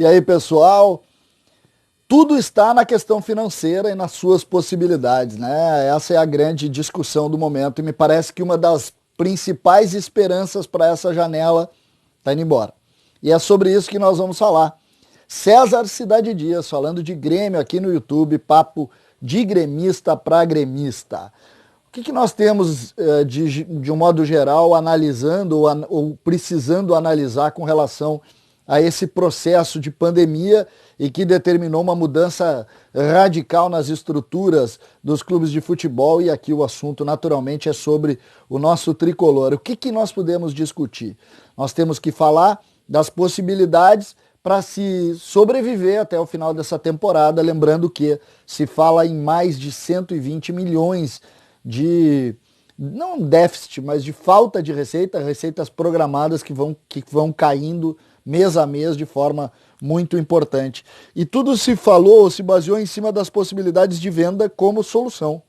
E aí, pessoal? Tudo está na questão financeira e nas suas possibilidades, né? Essa é a grande discussão do momento e me parece que uma das principais esperanças para essa janela está indo embora. E é sobre isso que nós vamos falar. César Cidade Dias, falando de Grêmio aqui no YouTube, papo de gremista para gremista. O que nós temos de um modo geral analisando ou precisando analisar com relação a esse processo de pandemia e que determinou uma mudança radical nas estruturas dos clubes de futebol, e aqui o assunto naturalmente é sobre o nosso tricolor. O que nós podemos discutir? Nós temos que falar das possibilidades para se sobreviver até o final dessa temporada, lembrando que se fala em mais de 120 milhões de, não déficit, mas de falta de receitas programadas que vão caindo mês a mês de forma muito importante. E tudo se falou, se baseou em cima das possibilidades de venda como solução.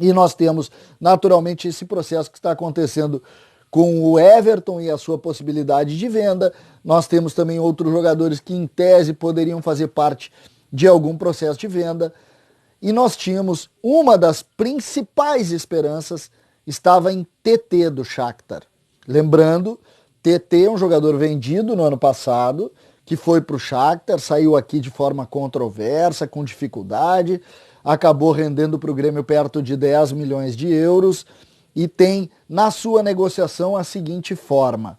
E nós temos, naturalmente, esse processo que está acontecendo com o Everton e a sua possibilidade de venda. Nós temos também outros jogadores que, em tese, poderiam fazer parte de algum processo de venda. E nós tínhamos uma das principais esperanças, estava em TT do Shakhtar. Lembrando, TT é um jogador vendido no ano passado, que foi para o Shakhtar, saiu aqui de forma controversa, com dificuldade, acabou rendendo para o Grêmio perto de 10 milhões de euros e tem na sua negociação a seguinte forma: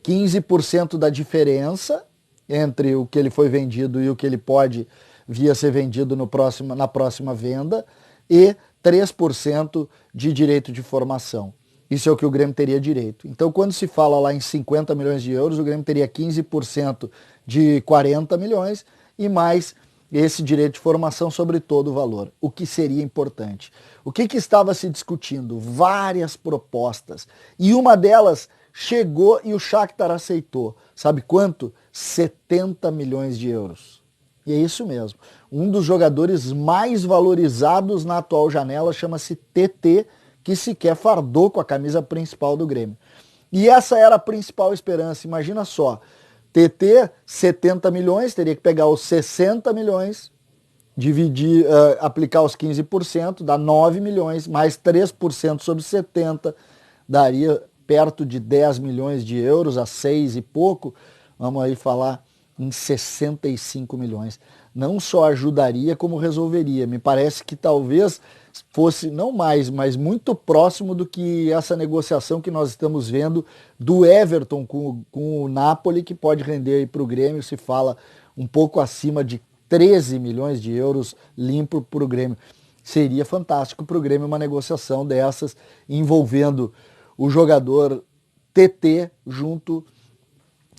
15% da diferença entre o que ele foi vendido e o que ele pode vir a ser vendido na próxima venda e 3% de direito de formação. Isso é o que o Grêmio teria direito. Então, quando se fala lá em 50 milhões de euros, o Grêmio teria 15% de 40 milhões e mais esse direito de formação sobre todo o valor, o que seria importante. O que estava se discutindo? Várias propostas. E uma delas chegou e o Shakhtar aceitou. Sabe quanto? 70 milhões de euros. E é isso mesmo. Um dos jogadores mais valorizados na atual janela chama-se TT, que sequer fardou com a camisa principal do Grêmio. E essa era a principal esperança. Imagina só, TT, 70 milhões, teria que pegar os 60 milhões, dividir, aplicar os 15%, dá 9 milhões, mais 3% sobre 70, daria perto de 10 milhões de euros, a 6 e pouco, vamos aí falar em 65 milhões. Não só ajudaria, como resolveria. Me parece que talvez fosse, não mais, mas muito próximo do que essa negociação que nós estamos vendo do Everton com o Napoli, que pode render para o Grêmio, se fala um pouco acima de 13 milhões de euros limpo para o Grêmio. Seria fantástico para o Grêmio uma negociação dessas, envolvendo o jogador TT junto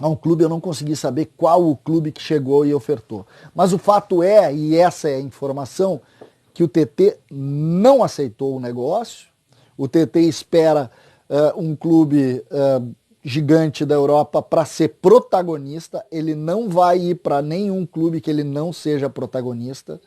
a um clube. Eu não consegui saber qual o clube que chegou e ofertou. Mas o fato é, e essa é a informação, que o TT não aceitou o negócio. O TT espera um clube gigante da Europa para ser protagonista. Ele não vai ir para nenhum clube que ele não seja protagonista.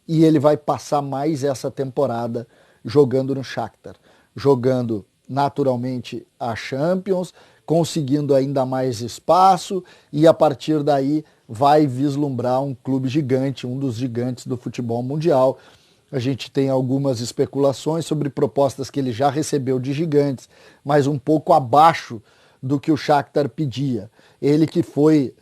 E ele vai passar mais essa temporada jogando no Shakhtar. Jogando naturalmente a Champions, conseguindo ainda mais espaço e a partir daí vai vislumbrar um clube gigante, um dos gigantes do futebol mundial. A gente tem algumas especulações sobre propostas que ele já recebeu de gigantes, mas um pouco abaixo do que o Shakhtar pedia. Ele que foi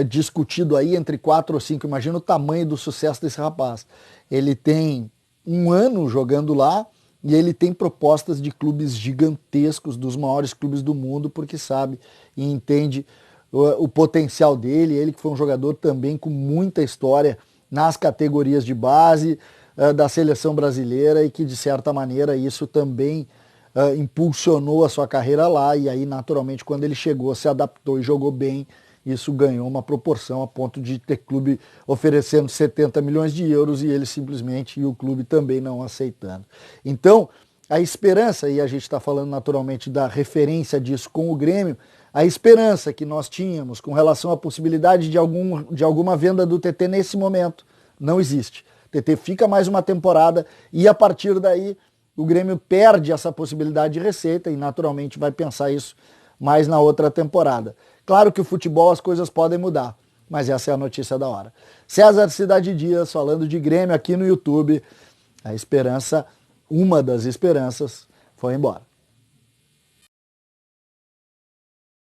discutido aí entre 4 ou 5, imagina o tamanho do sucesso desse rapaz. Ele tem 1 ano jogando lá, e ele tem propostas de clubes gigantescos, dos maiores clubes do mundo, porque sabe e entende o potencial dele. Ele que foi um jogador também com muita história nas categorias de base da seleção brasileira e que, de certa maneira, isso também impulsionou a sua carreira lá. E aí, naturalmente, quando ele chegou, se adaptou e jogou bem, isso ganhou uma proporção a ponto de ter clube oferecendo 70 milhões de euros e ele simplesmente, e o clube também não aceitando. Então, a esperança, e a gente está falando naturalmente da referência disso com o Grêmio, a esperança que nós tínhamos com relação à possibilidade de alguma venda do TT nesse momento não existe. O TT fica mais uma temporada e a partir daí o Grêmio perde essa possibilidade de receita e naturalmente vai pensar isso mais na outra temporada. Claro que o futebol as coisas podem mudar. mas essa é a notícia da hora. César Cidade Dias falando de Grêmio aqui no YouTube. A esperança, uma das esperanças, foi embora.